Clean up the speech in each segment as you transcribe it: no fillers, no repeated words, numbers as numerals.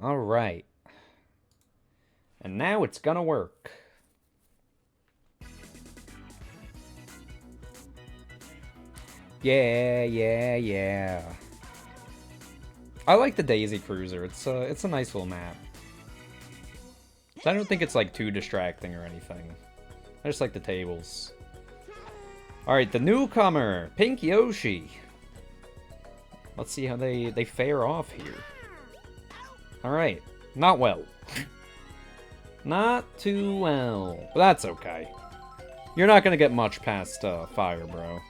Alright. And now it's gonna work. Yeah, yeah, yeah. I like the Daisy Cruiser. It's a nice little map. I don't think it's like too distracting or anything. I just like the tables. Alright, the newcomer, Pink Yoshi. Let's see how they fare off here. Alright, not well. Not too well. But that's okay. You're not gonna get much past fire, bro.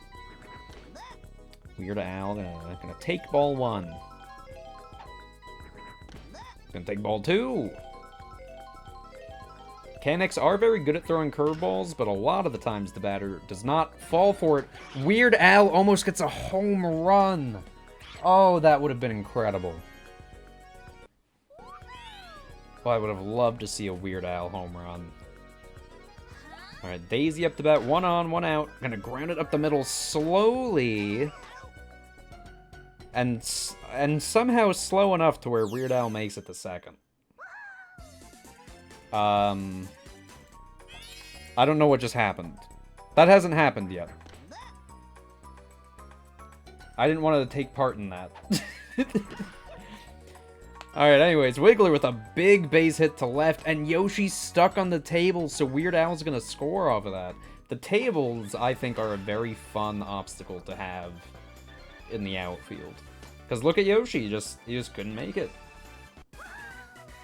Weird Al gonna take ball 1. Gonna take ball 2. Mechanics are very good at throwing curveballs, but a lot of the times the batter does not fall for it. Weird Al almost gets a home run. Oh, that would have been incredible. Well, I would have loved to see a Weird Al home run. Alright, Daisy up the bat. 1 on, 1 out. Gonna ground it up the middle slowly. And somehow slow enough to where Weird Al makes it to second. I don't know what just happened. That hasn't happened yet. I didn't want to take part in that. Alright, anyways, Wiggler with a big base hit to left, and Yoshi's stuck on the table, so Weird Al's gonna score off of that. The tables, I think, are a very fun obstacle to have in the outfield. Because look at Yoshi, he just couldn't make it.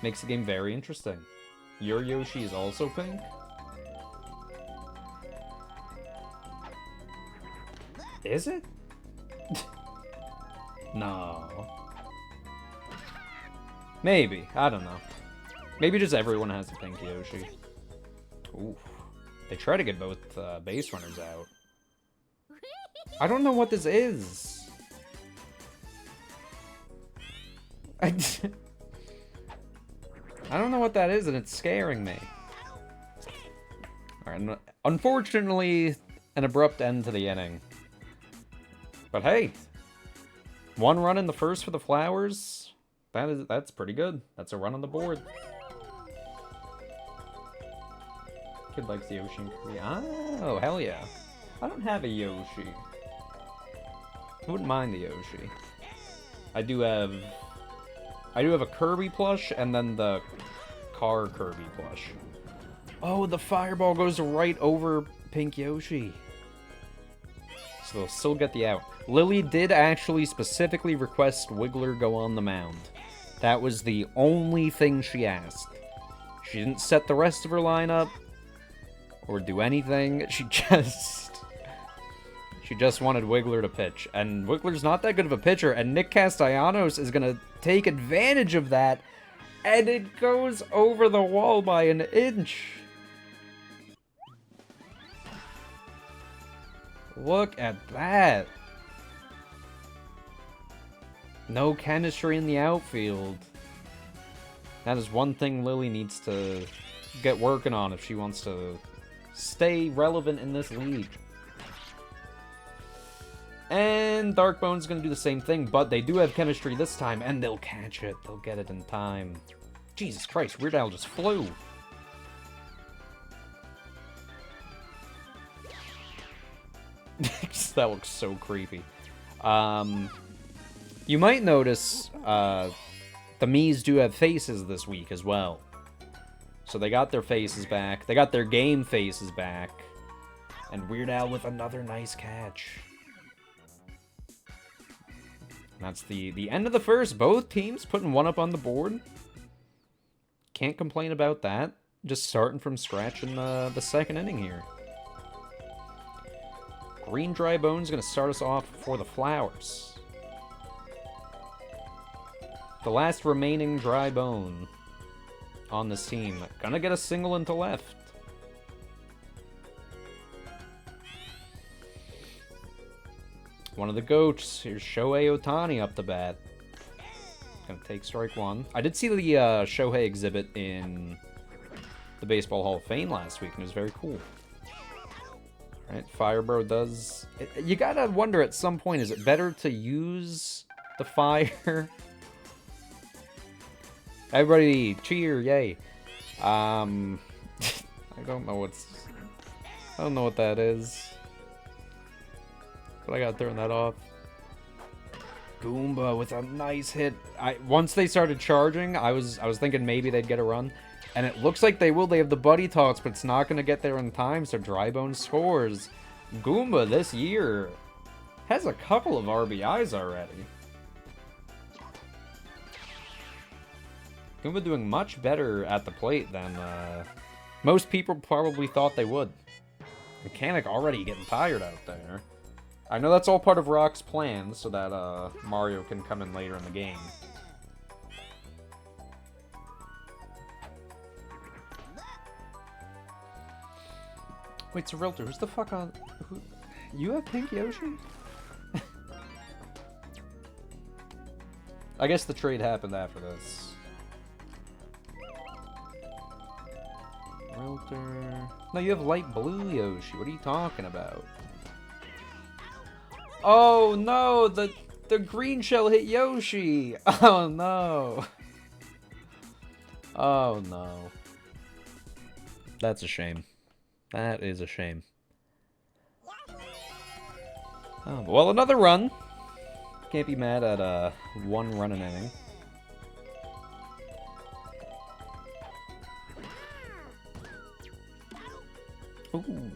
Makes the game very interesting. Your Yoshi is also pink? Is it? No. Maybe. I don't know. Maybe just everyone has a pink Yoshi. Oof. They try to get both base runners out. I don't know what this is. I don't know what that is, and it's scaring me. Alright, unfortunately, an abrupt end to the inning. But hey, 1 run in the first for the Flowers. That's pretty good. That's a run on the board. Kid likes the Yoshi in Korea. Oh, hell yeah. I don't have a Yoshi. I wouldn't mind the Yoshi. I do have a Kirby plush, and then the car Kirby plush. Oh, the fireball goes right over Pink Yoshi. So they'll still get the out. Lily did actually specifically request Wiggler go on the mound. That was the only thing she asked. She didn't set the rest of her lineup, or do anything. She just wanted Wiggler to pitch. And Wiggler's not that good of a pitcher, and Nick Castellanos is going to take advantage of that, and it goes over the wall by an inch. Look at that. No chemistry in the outfield. That is one thing Lily needs to get working on if she wants to stay relevant in this league. And Darkbone's gonna do the same thing, but they do have chemistry this time, and they'll catch it. They'll get it in time. Jesus Christ, Weird Al just flew. That looks so creepy. You might notice the Miis do have faces this week as well. So they got their faces back. They got their game faces back. And Weird Al with another nice catch. That's the end of the first. Both teams putting 1 up on the board. Can't complain about that. Just starting from scratch in the second inning here. Green Dry Bone's going to start us off for the Flowers. The last remaining Dry Bone on this team. Gonna get a single into left. One of the goats. Here's Shohei Ohtani up the bat. Gonna take strike 1. I did see the Shohei exhibit in the Baseball Hall of Fame last week, and it was very cool. Alright, Firebro does... You gotta wonder at some point, is it better to use the fire Everybody, cheer, yay. I don't know I don't know what that is. But I gotta turn that off. Goomba with a nice hit. Once they started charging, I was thinking maybe they'd get a run. And it looks like they will. They have the buddy talks, but it's not going to get there in time, so Drybone scores. Goomba this year has a couple of RBIs already. Goomba doing much better at the plate than most people probably thought they would. Mechanic already getting tired out there. I know that's all part of Rock's plan, so that Mario can come in later in the game. Wait, Serilter, who's the fuck on... You have Pink Yoshi? I guess the trade happened after this. Serilter... No, you have light blue Yoshi. What are you talking about? Oh no, the green shell hit Yoshi. Oh no. Oh no. That's a shame. That is a shame. Oh, well, another run. Can't be mad at one run an inning. Ooh.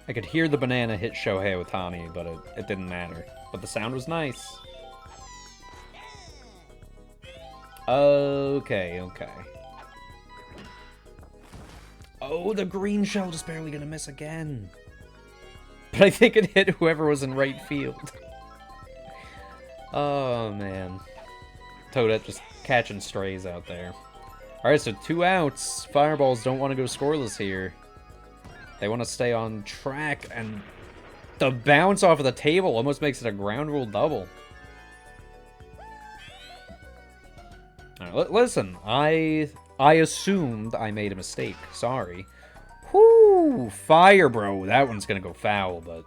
I could hear the banana hit Shohei Ohtani, but it didn't matter. But the sound was nice. Okay, okay. Oh, the green shell just barely gonna miss again. But I think it hit whoever was in right field. Oh, man. Toadette just catching strays out there. Alright, so 2 outs. Fireballs don't want to go scoreless here. They want to stay on track, and the bounce off of the table almost makes it a ground rule double. Alright, listen, I assumed I made a mistake. Sorry. Whoo! Fire, bro. That one's gonna go foul, but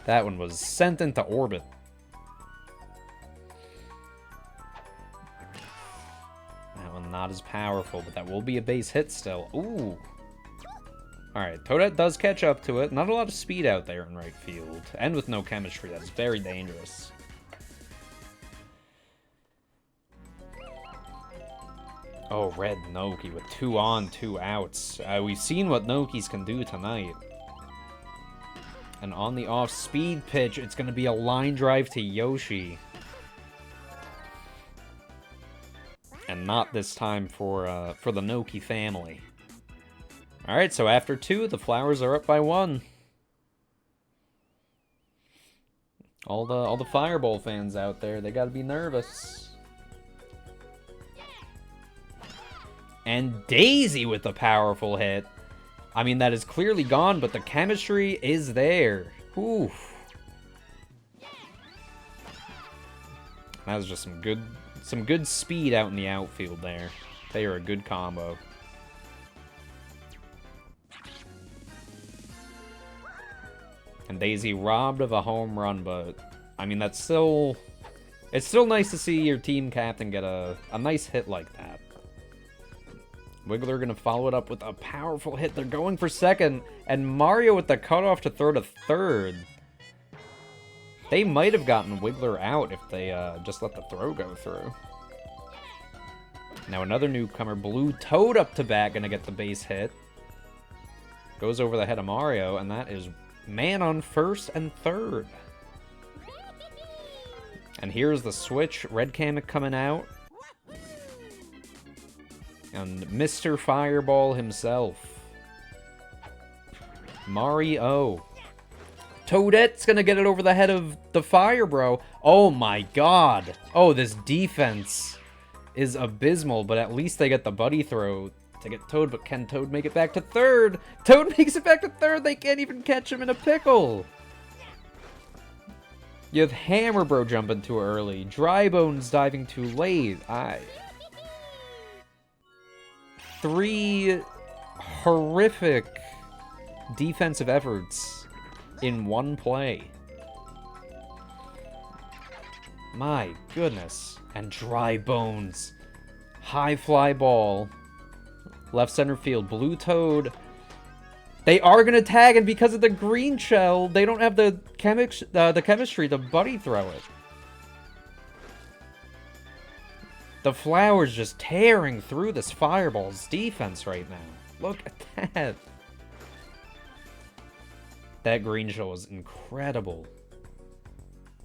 that one was sent into orbit. That one not as powerful, but that will be a base hit still. Ooh. Alright, Toadette does catch up to it. Not a lot of speed out there in right field. And with no chemistry, that is very dangerous. Oh, red Noki with 2 on, 2 outs. We've seen what Nokis can do tonight. And on the off-speed pitch, it's going to be a line drive to Yoshi. And not this time for the Noki family. Alright, so after 2, the Flowers are up by 1. All the Fireball fans out there, they gotta be nervous. And Daisy with the powerful hit. I mean, that is clearly gone, but the chemistry is there. Oof. That was just some good speed out in the outfield there. They are a good combo. And Daisy robbed of a home run, but I mean, that's still... It's still nice to see your team captain get a nice hit like that. Wiggler gonna follow it up with a powerful hit. They're going for second, and Mario with the cutoff to throw to third. They might have gotten Wiggler out if they just let the throw go through. Now another newcomer, Blue Toad up to bat, gonna get the base hit. Goes over the head of Mario, and that is man on first and third. And here's the switch. Red Kamek coming out. And Mr. Fireball himself. Mario. Toadette's gonna get it over the head of the Fire Bro. Oh my god. Oh, this defense is abysmal, but at least they get the buddy throw to get Toad, but can Toad make it back to third? Toad makes it back to third! They can't even catch him in a pickle! You have Hammer Bro jumping too early. Drybones diving too late. 3 horrific defensive efforts in one play. My goodness. And Drybones High fly ball. Left center field. Blue Toad. They are going to tag, and because of the green shell, they don't have the chemistry to buddy throw it. The Flowers just tearing through this Fireball's defense right now. Look at that. That green shell is incredible.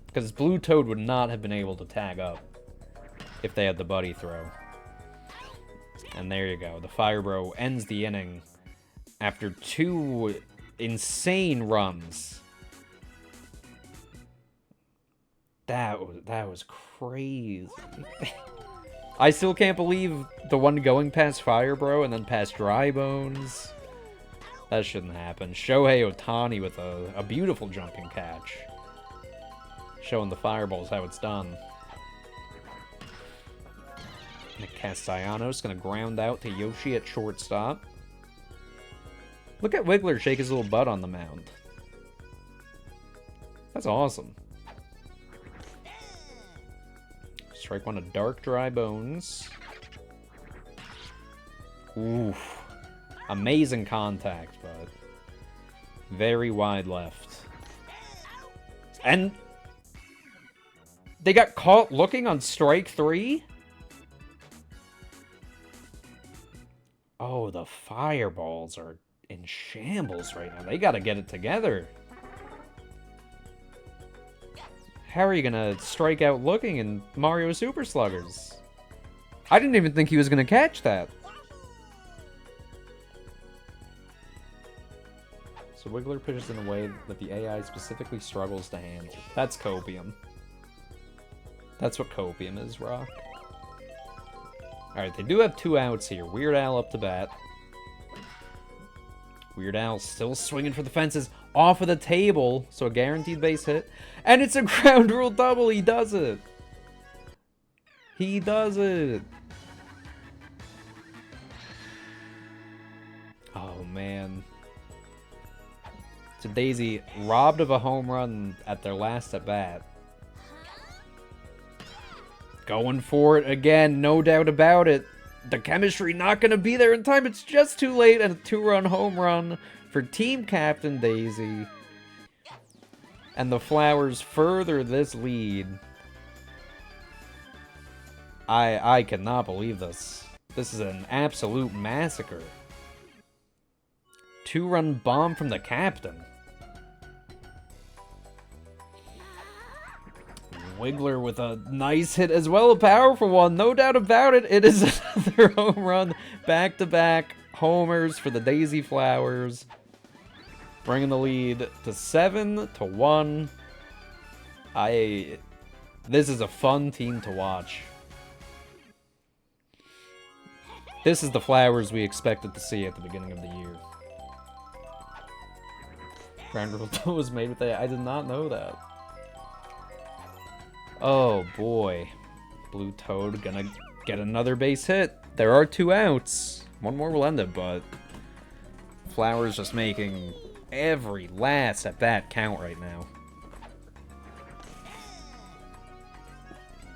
Because Blue Toad would not have been able to tag up if they had the buddy throw. And there you go. The Firebro ends the inning after 2 insane runs. That was crazy. I still can't believe the one going past Firebro and then past Dry Bones. That shouldn't happen. Shohei Ohtani with a beautiful jumping catch. Showing the Fireballs how it's done. Nick Castellanos gonna ground out to Yoshi at shortstop. Look at Wiggler shake his little butt on the mound. That's awesome. Strike one of Dark Dry Bones. Oof. Amazing contact, but very wide left. And they got caught looking on strike 3? Oh, the Fireballs are in shambles right now. They gotta get it together. How are you gonna strike out looking in Mario Super Sluggers? I didn't even think he was gonna catch that. So Wiggler pitches in a way that the AI specifically struggles to handle. That's Copium. That's what Copium is, Rock. Alright, they do have 2 outs here. Weird Al up to bat. Weird Al still swinging for the fences. Off of the table, so a guaranteed base hit. And it's a ground rule double. He does it. He does it. Oh, man. So Daisy robbed of a home run at their last at-bat. Going for it again, no doubt about it. The chemistry not going to be there in time. It's just too late, and a 2-run home run for team captain Daisy. And the Flowers further this lead. I cannot believe this. This is an absolute massacre. 2-run bomb from the captain. Wiggler with a nice hit as well, a powerful one, no doubt about it. It is another home run, back-to-back homers for the Daisy Flowers, bringing the lead to 7-1. This is a fun team to watch. This is the Flowers we expected to see at the beginning of the year. Ground rule was made with that. I did not know that. Oh boy. Blue Toad gonna get another base hit. There are 2 outs. One more will end it, but Flowers just making every last at-bat count right now.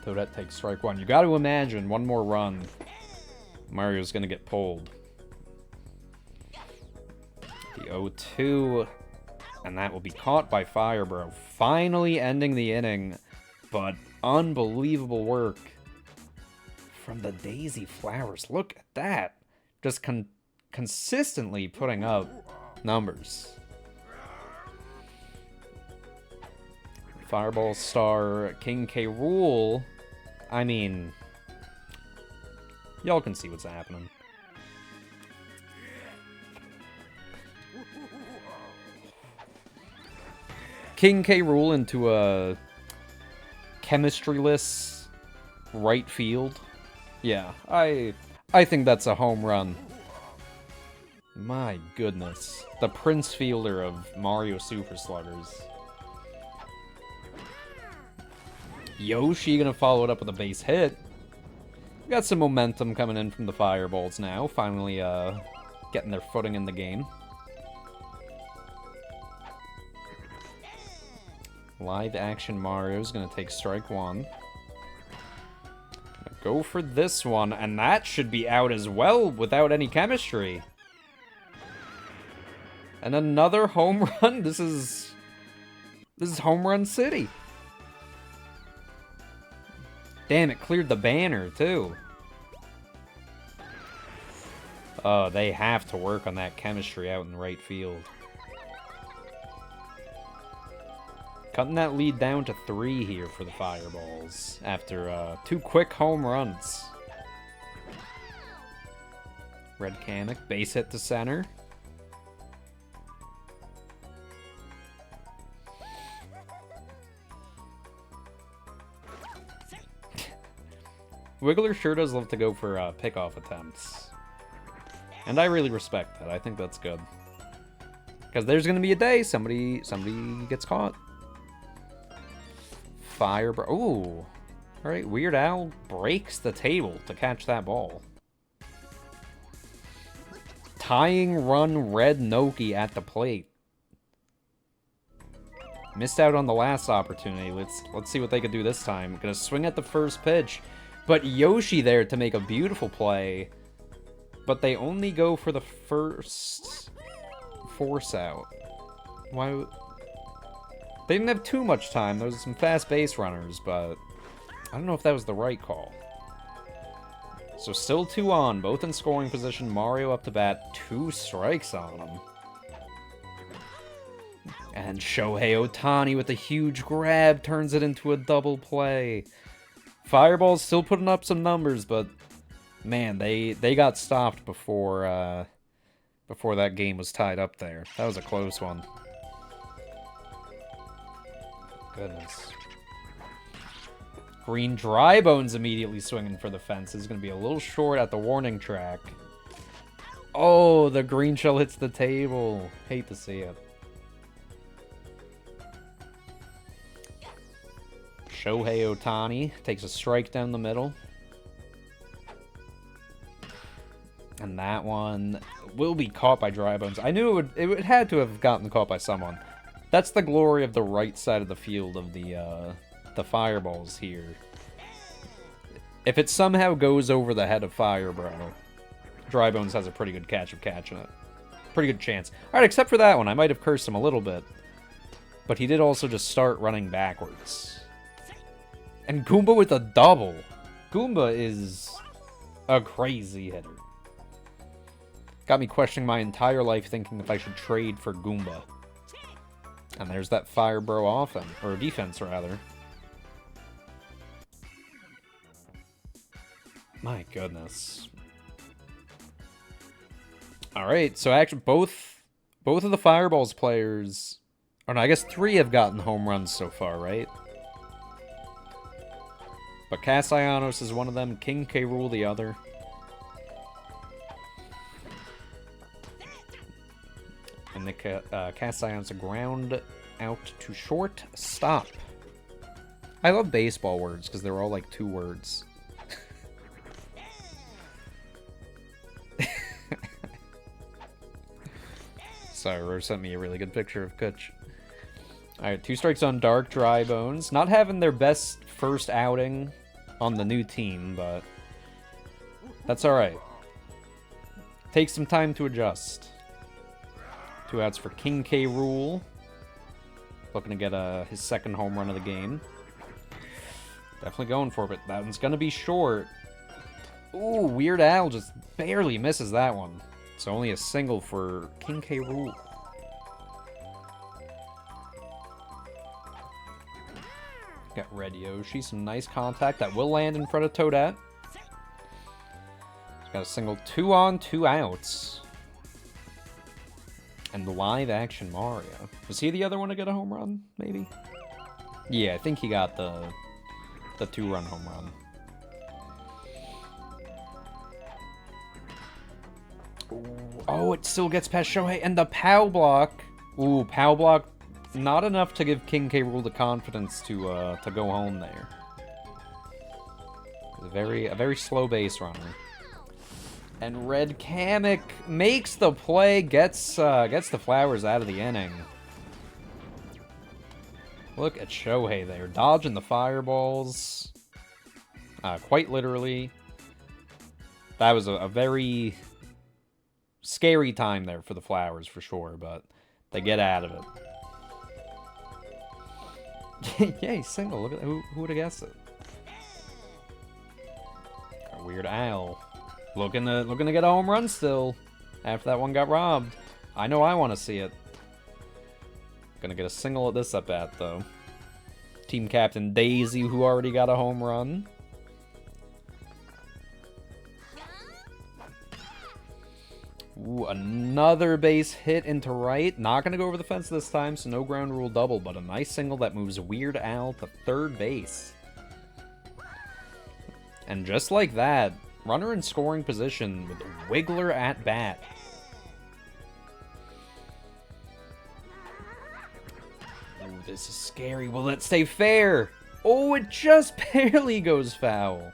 Toadette takes strike 1. You gotta imagine one more run. Mario's gonna get pulled. The 0-2. And that will be caught by Firebro. Finally ending the inning. But unbelievable work from the Daisy Flowers. Look at that. Just consistently putting up numbers. Fireball star King K. Rool. I mean, y'all can see what's happening. King K. Rool into a chemistry-less right field. Yeah, I think that's a home run. My goodness. The Prince Fielder of Mario Super Sluggers. Yoshi gonna follow it up with a base hit. We got some momentum coming in from the Fireballs now. Finally, getting their footing in the game. Live action Mario's gonna take strike 1. Go for this one, and that should be out as well without any chemistry. And another home run. This is home run city. Damn, it cleared the banner too. Oh, they have to work on that chemistry out in right field. Cutting that lead down to 3 here for the Fireballs after 2 quick home runs. Red Kamek, base hit to center. Wiggler sure does love to go for pickoff attempts. And I really respect that. I think that's good. Because there's going to be a day somebody gets caught. Ooh. Alright, Weird Al breaks the table to catch that ball. Tying run Red Noki at the plate. Missed out on the last opportunity. Let's see what they could do this time. Gonna swing at the first pitch. But Yoshi there to make a beautiful play. But they only go for the first force out. Why? They didn't have too much time. There was some fast base runners, but I don't know if that was the right call. So still 2 on, both in scoring position. Mario up to bat, 2 strikes on him. And Shohei Ohtani with a huge grab turns it into a double play. Fireball's still putting up some numbers, but man, they got stopped before that game was tied up there. That was a close one. Goodness. Green Dry Bones immediately swinging for the fence. Is going to be a little short at the warning track. Oh, the green shell hits the table. Hate to see it. Shohei Ohtani takes a strike down the middle. And that one will be caught by Dry Bones. I knew it had to have gotten caught by someone. That's the glory of the right side of the field of the Fireballs here. If it somehow goes over the head of Firebro, Dry Bones has a pretty good catch of catching it. Pretty good chance. Alright, except for that one. I might have cursed him a little bit. But he did also just start running backwards. And Goomba with a double. Goomba is a crazy hitter. Got me questioning my entire life thinking if I should trade for Goomba. And there's that Firebro offense, or defense rather. My goodness. Alright, so actually both of the Fireballs players, or no, I guess 3 have gotten home runs so far, right? But Castellanos is one of them, King K. Rool the other. And the Castellanos a ground out to short stop. I love baseball words because they're all like 2 words. Sorry, Rose sent me a really good picture of Kutch. Alright, 2 strikes on Dark Dry Bones. Not having their best first outing on the new team, but that's alright. Takes some time to adjust. 2 outs for King K. Rool. Looking to get his second home run of the game. Definitely going for it, but that one's going to be short. Ooh, Weird Al just barely misses that one. So only a single for King K. Rool. Got Red Yoshi, some nice contact that will land in front of Toadette. Got a single, 2 on, 2 outs. And the live action Mario. Was he the other one to get a home run, maybe? Yeah, I think he got the 2-run home run. Ooh, oh, it still gets past Shohei. And the POW block. Ooh, POW block. Not enough to give King K. Rool the confidence to go home there. A very slow base runner. And Red Kamek makes the play, gets the flowers out of the inning. Look at Shohei there, dodging the fireballs. Quite literally. That was a very scary time there for the Flowers, for sure, but they get out of it. Yay, single. Look at who would have guessed it? A Weird Al. Looking to get a home run still after that one got robbed. I know I want to see it. Gonna get a single at this at-bat, though. Team captain Daisy, who already got a home run. Ooh, another base hit into right. Not gonna go over the fence this time, so no ground rule double, but a nice single that moves Weird Al to third base. And just like that, runner in scoring position with Wiggler at bat. Ooh, this is scary. Will it stay fair? Oh, it just barely goes foul.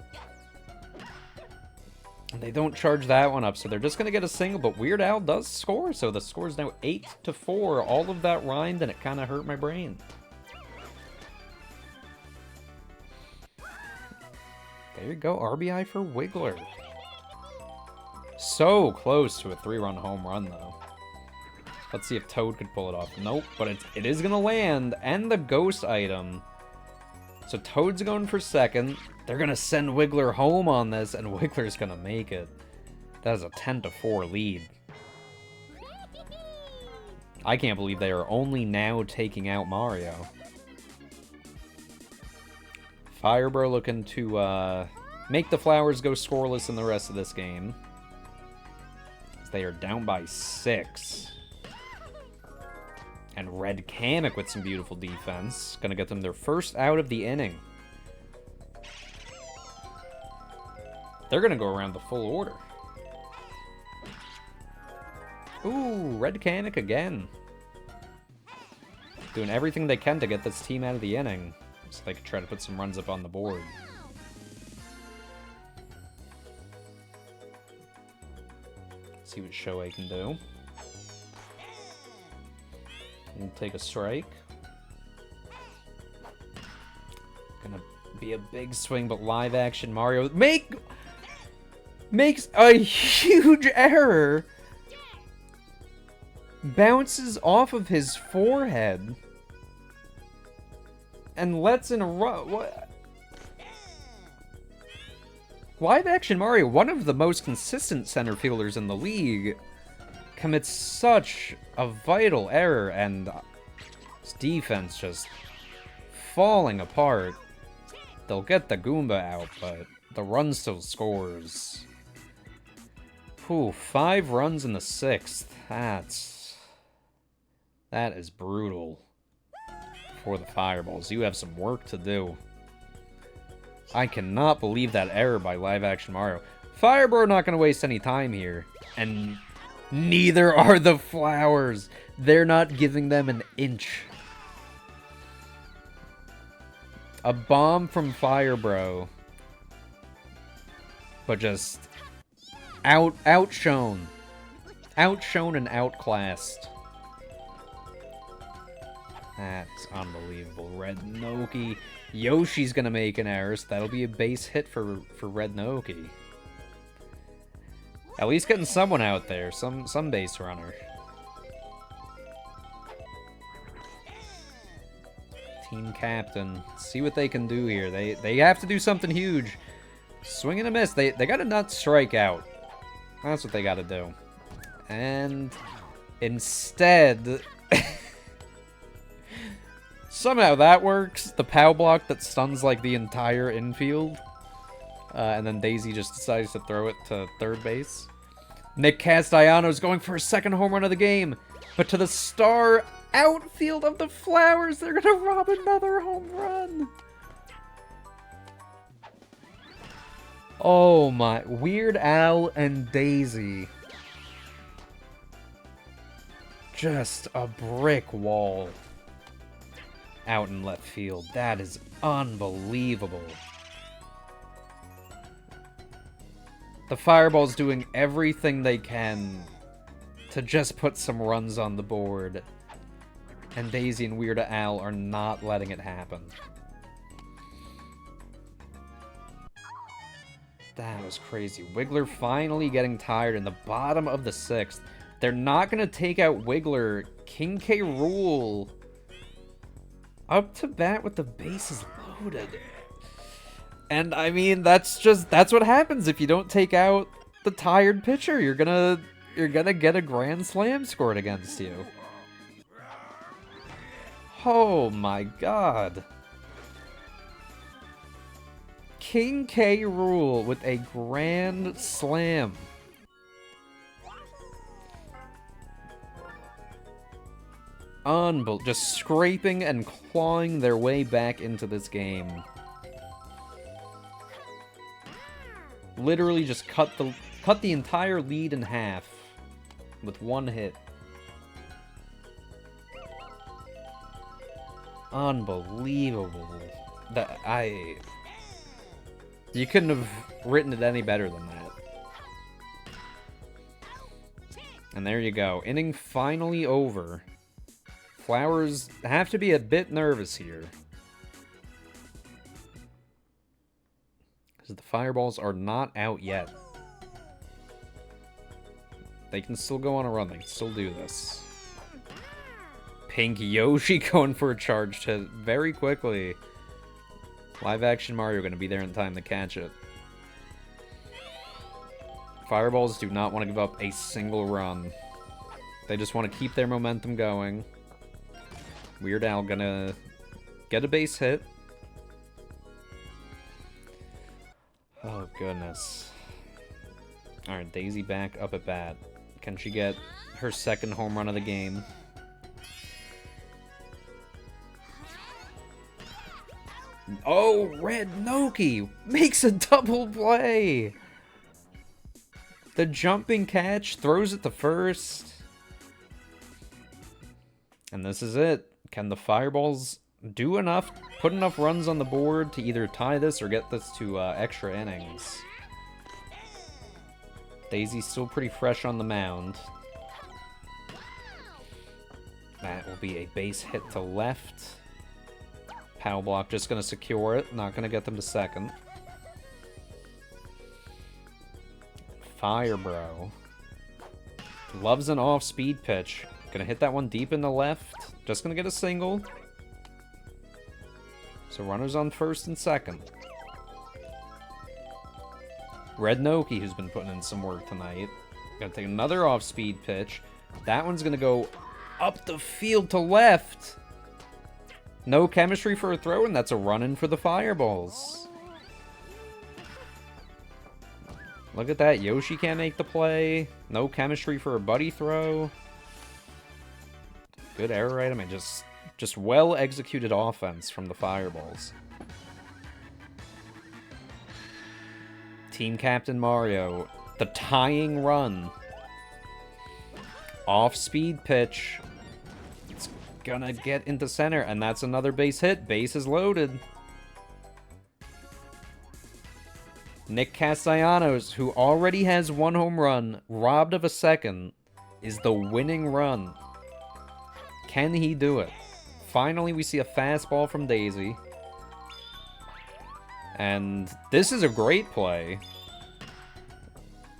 And they don't charge that one up, so they're just going to get a single, but Weird Al does score, so the score is now 8-4. All of that rhymed, and it kind of hurt my brain. There you go, RBI for Wiggler. So close to a 3-run home run, though. Let's see if Toad could pull it off. Nope, but it is going to land, and the ghost item. So Toad's going for second. They're going to send Wiggler home on this, and Wiggler's going to make it. That is a 10-4 lead. I can't believe they are only now taking out Mario. Firebro looking to make the Flowers go scoreless in the rest of this game. They are down by 6. And Red Kamek with some beautiful defense. Gonna get them their first out of the inning. They're gonna go around the full order. Ooh, Red Kamek again. Doing everything they can to get this team out of the inning, so they can try to put some runs up on the board. See what Shohei can do. We'll take a strike. Gonna be a big swing, but live action Mario makes a huge error. Bounces off of his forehead and lets in a run. What? Live action Mario, one of the most consistent center fielders in the league, commits such a vital error, and his defense just falling apart. They'll get the Goomba out, but the run still scores. Whew, 5 runs in the 6th. That is brutal for the Fireballs. You have some work to do. I cannot believe that error by live action Mario. Firebro not going to waste any time here, and neither are the Flowers. They're not giving them an inch. A bomb from Firebro, but just outshone and outclassed. That's unbelievable. Red Noki. Yoshi's gonna make an error, so that'll be a base hit for Red Noki. At least getting someone out there, some base runner. Team captain, see what they can do here. They have to do something huge. Swing and a miss. They gotta not strike out. That's what they gotta do. And instead, somehow that works. The POW block that stuns like the entire infield. And then Daisy just decides to throw it to third base. Nick Castellanos going for a second home run of the game. But to the star outfield of the Flowers, they're going to rob another home run. Oh my. Weird Al and Daisy. Just a brick wall out in left field. That is unbelievable. The Fireball's doing everything they can to just put some runs on the board. And Daisy and Weird Al are not letting it happen. That was crazy. Wiggler finally getting tired in the bottom of the 6th. They're not going to take out Wiggler. King K. Rool up to bat with the bases loaded. And I mean, that's what happens if you don't take out the tired pitcher. You're gonna get a grand slam scored against you. Oh my god. King K. Rool with a grand slam. Unbelievable. Just scraping and clawing their way back into this game. Literally just cut the entire lead in half with one hit. Unbelievable. You couldn't have written it any better than that. And there you go. Inning finally over. Flowers have to be a bit nervous here. Because the Fireballs are not out yet. They can still go on a run. They can still do this. Pink Yoshi going for a charge to very quickly. Live action Mario going to be there in time to catch it. Fireballs do not want to give up a single run. They just want to keep their momentum going. Weird Al gonna get a base hit. Oh, goodness. Alright, Daisy back up at bat. Can she get her second home run of the game? Oh, Red Noki makes a double play! The jumping catch throws it to first. And this is it. Can the Fireballs do enough, put enough runs on the board to either tie this or get this to extra innings? Daisy's still pretty fresh on the mound. That will be a base hit to left. Pow block just going to secure it, not going to get them to second. Fire Bro loves an off-speed pitch. Gonna hit that one deep in the left. Just gonna get a single. So runners on first and second. Red Noki, who's been putting in some work tonight. Gonna take another off-speed pitch. That one's gonna go up the field to left. No chemistry for a throw, and that's a run-in for the Fireballs. Look at that. Yoshi can't make the play. No chemistry for a buddy throw. Good error item, and just well-executed offense from the Fireballs. Team Captain Mario, the tying run. Off-speed pitch. It's gonna get into center, and that's another base hit. Base is loaded. Nick Castellanos, who already has one home run, robbed of a second, is the winning run. Can he do it? Finally, we see a fastball from Daisy. And this is a great play.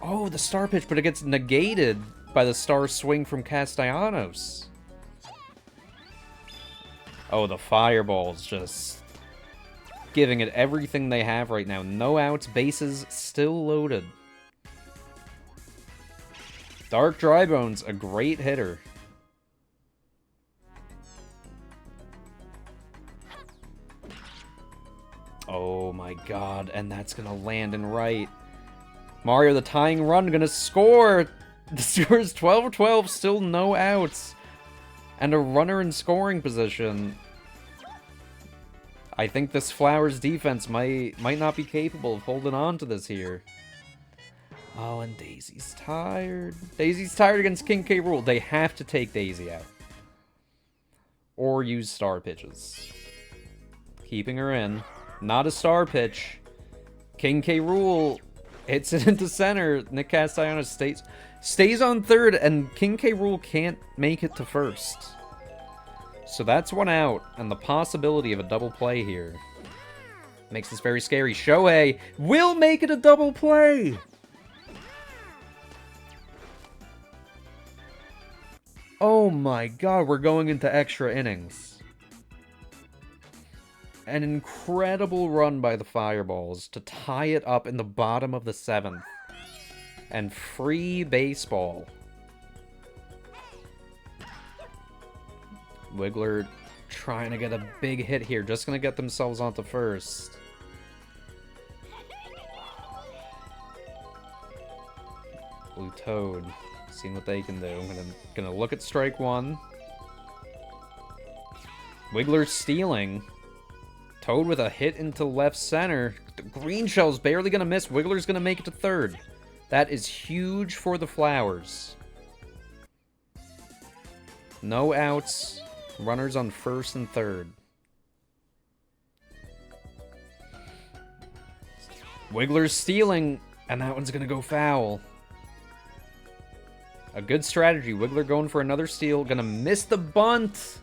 Oh, the star pitch, but it gets negated by the star swing from Castellanos. Oh, the Fireballs just giving it everything they have right now. No outs, bases still loaded. Dark Drybones, a great hitter. Oh my god, and that's gonna land in right. Mario, the tying run, gonna score! The score is 12-12, still no outs. And a runner in scoring position. I think this Flowers defense might not be capable of holding on to this here. Oh, and Daisy's tired. Daisy's tired against King K. Rool. They have to take Daisy out. Or use star pitches. Keeping her in. Not a star pitch. King K. Rool hits it into center. Nick Castellanos stays on third, and King K. Rool can't make it to first. So that's one out, and the possibility of a double play here. Makes this very scary. Shohei will make it a double play! Oh my god, we're going into extra innings. An incredible run by the Fireballs to tie it up in the bottom of the 7th. And free baseball. Wiggler trying to get a big hit here. Just going to get themselves onto first. Blue Toad. Seeing what they can do. I'm gonna look at strike one. Wiggler stealing. Toad with a hit into left center. The green shell's barely gonna miss. Wiggler's gonna make it to third. That is huge for the Flowers. No outs. Runners on first and third. Wiggler's stealing, and that one's gonna go foul. A good strategy. Wiggler going for another steal. Gonna miss the bunt.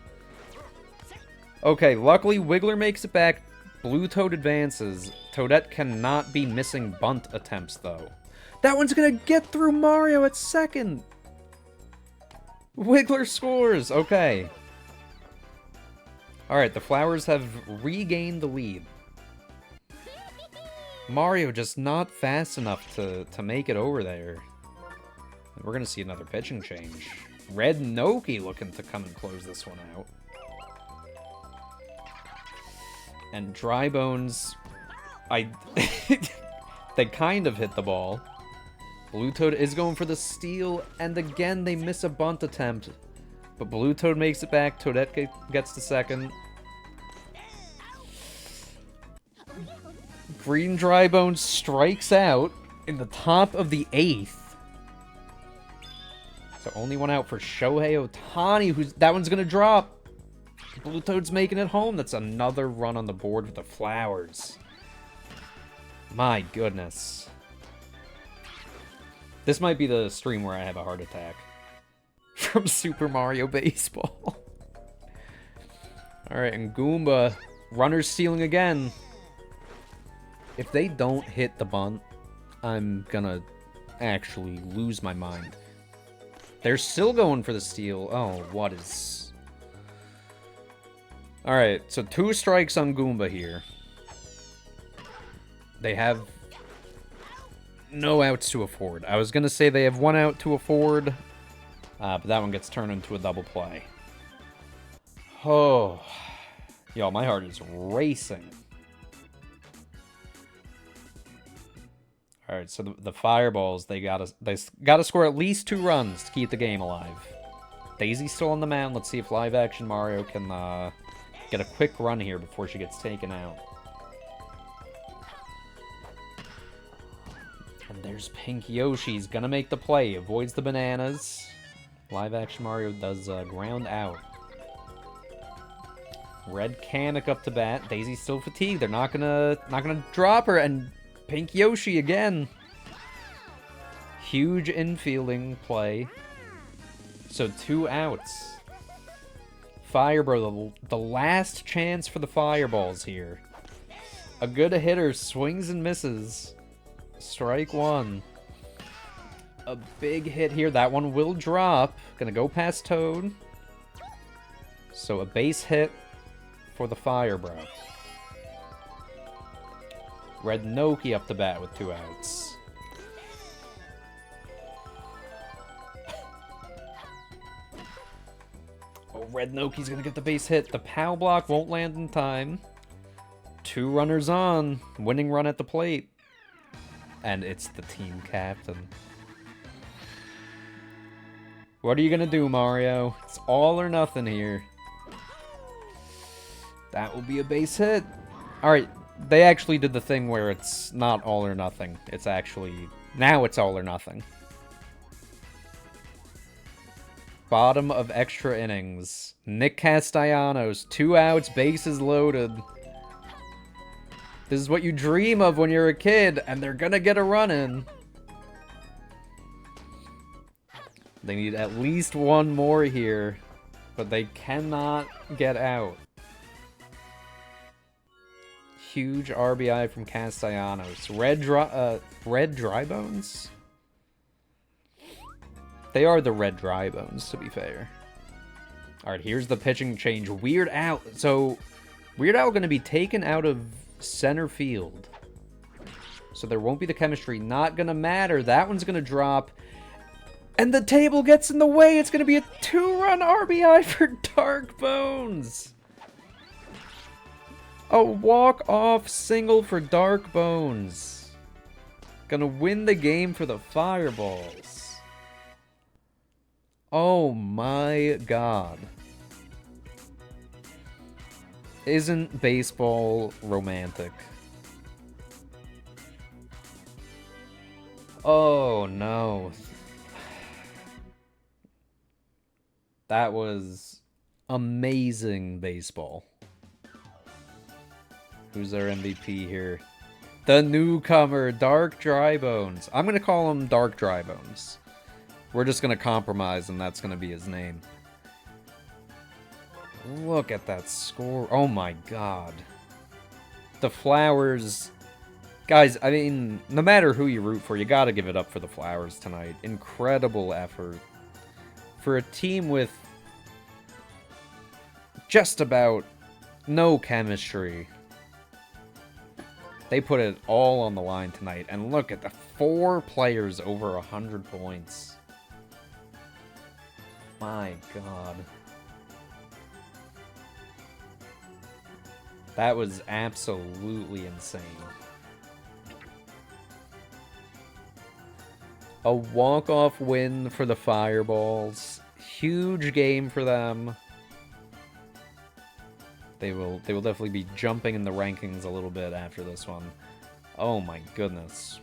Okay, luckily Wiggler makes it back. Blue Toad advances. Toadette cannot be missing bunt attempts, though. That one's gonna get through Mario at second. Wiggler scores. Okay. Alright, the Flowers have regained the lead. Mario just not fast enough to make it over there. We're going to see another pitching change. Red Noki looking to come and close this one out. And Dry Bones... they kind of hit the ball. Blue Toad is going for the steal, and again they miss a bunt attempt. But Blue Toad makes it back. Toadette gets to second. Green Dry Bones strikes out in the top of the 8th. So only one out for Shohei Ohtani, that one's gonna drop. Blue Toad's making it home. That's another run on the board with the Flowers. My goodness. This might be the stream where I have a heart attack. From Super Mario Baseball. Alright, and Goomba. Runners stealing again. If they don't hit the bunt, I'm gonna actually lose my mind. They're still going for the steal. Oh, what is... Alright, so 2 strikes on Goomba here. They have no outs to afford. I was gonna say they have 1 out to afford, but that one gets turned into a double play. Oh, yo, my heart is racing. All right, so the Fireballs, they gotta score at least 2 runs to keep the game alive. Daisy's still on the mound. Let's see if live action Mario can get a quick run here before she gets taken out. And there's Pink Yoshi. He's gonna make the play. Avoids the bananas. Live action Mario does ground out. Red Kamek up to bat. Daisy's still fatigued. They're not gonna drop her, and Pink Yoshi again. Huge infielding play. So 2 outs. Fireball, the last chance for the Fireballs here. A good hitter swings and misses. Strike 1. A big hit here. That one will drop. Gonna go past Toad. So a base hit for the Fireball. Red Noki up the bat with 2 outs. Oh, Red Noki's gonna get the base hit. The POW block won't land in time. 2 runners on. Winning run at the plate. And it's the team captain. What are you gonna do, Mario? It's all or nothing here. That will be a base hit. Alright, they actually did the thing where it's not all or nothing. It's actually... Now it's all or nothing. Bottom of extra innings. Nick Castellanos, 2 outs, bases loaded. This is what you dream of when you're a kid, and they're gonna get a run in. They need at least 1 more here, but they cannot get out. huge RBI from Castellanos. Red Drybones? They are the Red Drybones, to be fair. Alright, here's the pitching change. Weird Al. So, Weird Al going to be taken out of center field. So there won't be the chemistry. Not going to matter. That one's going to drop. And the table gets in the way. It's going to be a 2-run RBI for Dark Bones. A walk-off single for Dark Bones. Gonna win the game for the Fireballs. Oh my god. Isn't baseball romantic? Oh no. That was amazing baseball. Who's our MVP here? The newcomer, Dark Drybones. I'm going to call him Dark Drybones. We're just going to compromise and that's going to be his name. Look at that score. Oh my god. The Flowers. Guys, I mean, no matter who you root for, you got to give it up for the Flowers tonight. Incredible effort. For a team with just about no chemistry. They put it all on the line tonight. And look at the 4 players over 100 points. My god. That was absolutely insane. A walk-off win for the Fireballs. Huge game for them. They will definitely be jumping in the rankings a little bit after this one. Oh my goodness.